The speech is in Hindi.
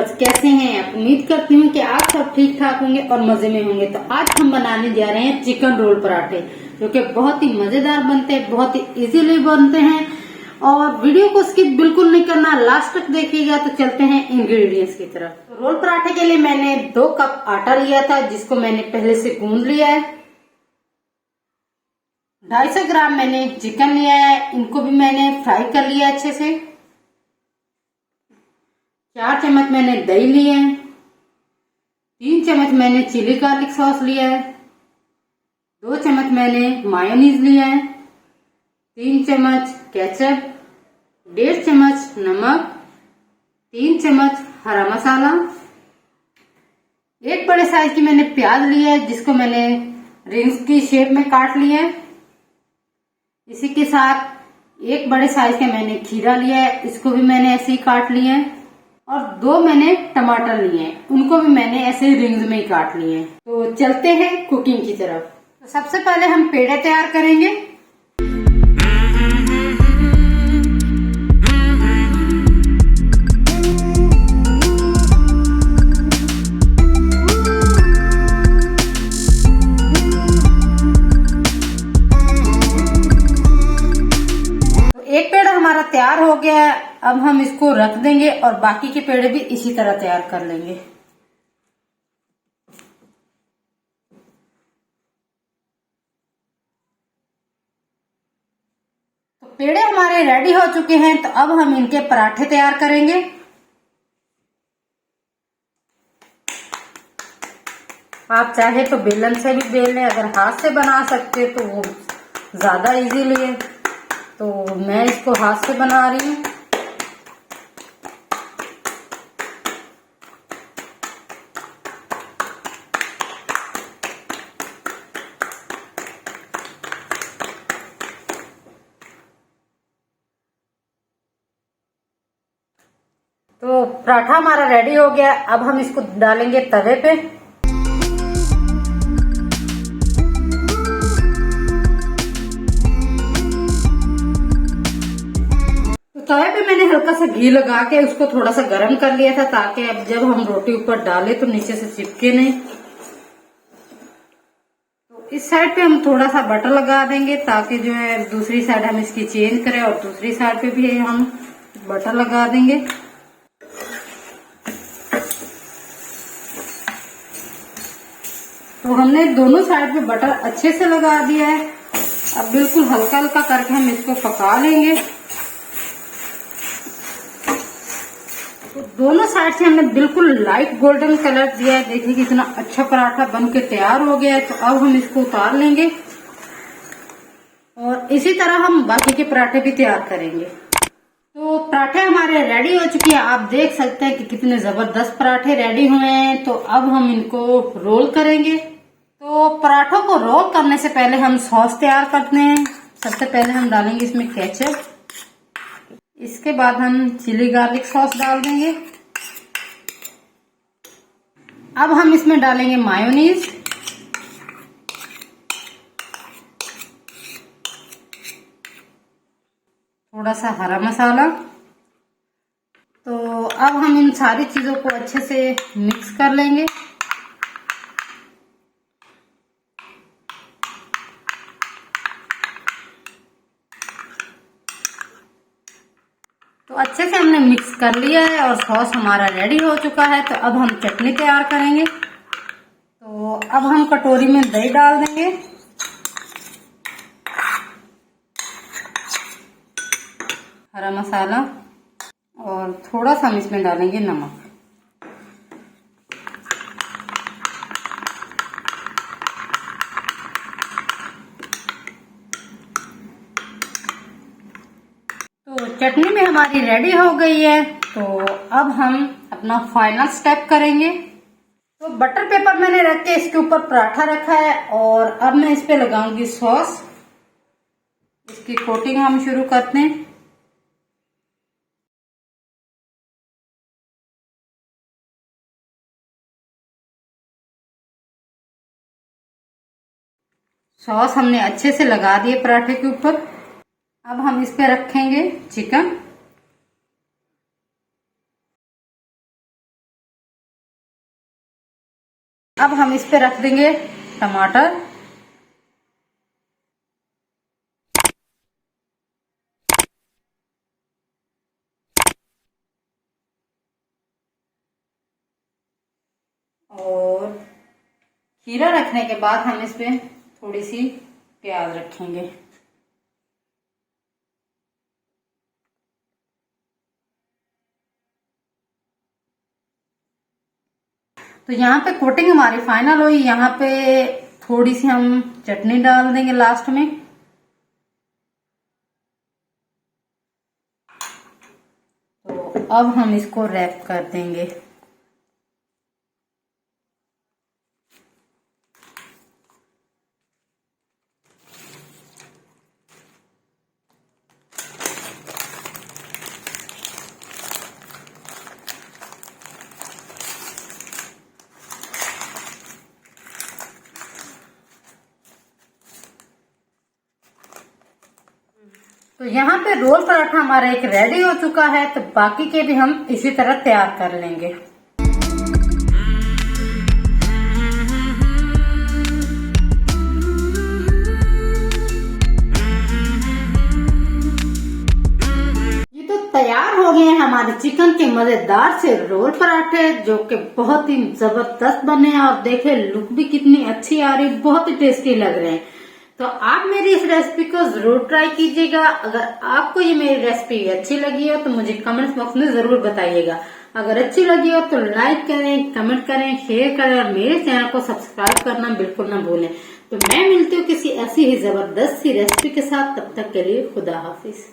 व्यूअर्स, कैसे हैं आप? उम्मीद करती हूँ कि आप सब ठीक ठाक होंगे और मजे में होंगे। तो आज हम बनाने जा रहे हैं चिकन रोल पराठे, जो कि बहुत ही मजेदार बनते हैं, बहुत ही इजीली बनते हैं। और वीडियो को स्किप बिल्कुल नहीं करना, लास्ट तक देखिएगा। तो चलते हैं इंग्रेडिएंट्स की तरफ। तो रोल पराठे के लिए मैंने 2 कप आटा लिया था, जिसको मैंने पहले से गूंद लिया है। 250 ग्राम मैंने चिकन लिया है, इनको भी मैंने फ्राई कर लिया अच्छे से। 4 चम्मच मैंने दही लिए हैं। 3 चम्मच मैंने चिली गार्लिक सॉस लिया है। 2 चम्मच मैंने मायोनीज लिया है। 3 चम्मच केचप, 1.5 चम्मच नमक, 3 चम्मच हरा मसाला। 1 बड़े साइज की मैंने प्याज लिया है, जिसको मैंने रिंग्स की शेप में काट लिया है। इसी के साथ 1 बड़े साइज का मैंने खीरा लिया है, इसको भी मैंने ऐसे ही काट लिया है। और 2 मैंने टमाटर लिए हैं, उनको भी मैंने ऐसे ही रिंग्स में ही काट लिए हैं। तो चलते हैं कुकिंग की तरफ। तो सबसे पहले हम पेड़े तैयार करेंगे। तो एक पेड़ हमारा तैयार हो गया है, अब हम इसको रख देंगे और बाकी के पेड़ भी इसी तरह तैयार कर लेंगे। तो पेड़े हमारे रेडी हो चुके हैं, तो अब हम इनके पराठे तैयार करेंगे। आप चाहे तो बेलन से भी बेल लें, अगर हाथ से बना सकते तो वो ज्यादा इजीली है। तो मैं इसको हाथ से बना रही हूँ। तो पराठा हमारा रेडी हो गया, अब हम इसको डालेंगे तवे पे। तो तवे पे मैंने हल्का सा घी लगा के उसको थोड़ा सा गर्म कर लिया था, ताकि अब जब हम रोटी ऊपर डालें तो नीचे से चिपके नहीं। तो इस साइड पे हम थोड़ा सा बटर लगा देंगे, ताकि जो है दूसरी साइड हम इसकी चेंज करें, और दूसरी साइड पे भी हम बटर लगा देंगे। तो हमने दोनों साइड पे बटर अच्छे से लगा दिया है। अब बिल्कुल हल्का हल्का करके हम इसको पका लेंगे। तो दोनों साइड से हमने बिल्कुल लाइट गोल्डन कलर दिया है। देखिए कितना अच्छा पराठा बन के तैयार हो गया है। तो अब हम इसको उतार लेंगे और इसी तरह हम बाकी के पराठे भी तैयार करेंगे। तो पराठे हमारे रेडी हो चुके हैं। आप देख सकते हैं कि कितने जबरदस्त पराठे रेडी हुए हैं। तो अब हम इनको रोल करेंगे। तो पराठों को रोल करने से पहले हम सॉस तैयार करते हैं। सबसे पहले हम डालेंगे इसमें केचप, इसके बाद हम चिली गार्लिक सॉस डाल देंगे। अब हम इसमें डालेंगे मायोनीज, थोड़ा सा हरा मसाला। तो अब हम इन सारी चीजों को अच्छे से मिक्स कर लेंगे। तो अच्छे से हमने मिक्स कर लिया है और सॉस हमारा रेडी हो चुका है। तो अब हम चटनी तैयार करेंगे। तो अब हम कटोरी में दही डाल देंगे, हरा मसाला, और थोड़ा सा हम इसमें डालेंगे नमक। तो चटनी में हमारी रेडी हो गई है। तो अब हम अपना फाइनल स्टेप करेंगे। तो बटर पेपर मैंने रख के इसके ऊपर पराठा रखा है, और अब मैं इस पे लगाऊंगी सॉस। इसकी कोटिंग हम शुरू करते हैं। सॉस हमने अच्छे से लगा दिए पराठे के ऊपर। अब हम इस पे रखेंगे चिकन। अब हम इस पे रख देंगे टमाटर। और खीरा रखने के बाद हम इस पे थोड़ी सी प्याज रखेंगे। तो यहाँ पे कोटिंग हमारी फाइनल हुई। यहाँ पे थोड़ी सी हम चटनी डाल देंगे लास्ट में। तो अब हम इसको रैप कर देंगे। तो यहाँ पे रोल पराठा हमारा एक रेडी हो चुका है। तो बाकी के भी हम इसी तरह तैयार कर लेंगे। ये तो तैयार हो गए हैं हमारे चिकन के मजेदार से रोल पराठे, जो कि बहुत ही जबरदस्त बने हैं। और देखे लुक भी कितनी अच्छी आ रही, बहुत ही टेस्टी लग रहे हैं। तो आप मेरी इस रेसिपी को जरूर ट्राई कीजिएगा। अगर आपको ये मेरी रेसिपी अच्छी लगी हो तो मुझे कमेंट्स बॉक्स में जरूर बताइएगा। अगर अच्छी लगी हो तो लाइक करें, कमेंट करें, शेयर करें और मेरे चैनल को सब्सक्राइब करना बिल्कुल ना भूलें। तो मैं मिलती हूँ किसी ऐसी ही जबरदस्त सी रेसिपी के साथ। तब तक के लिए खुदा हाफिज।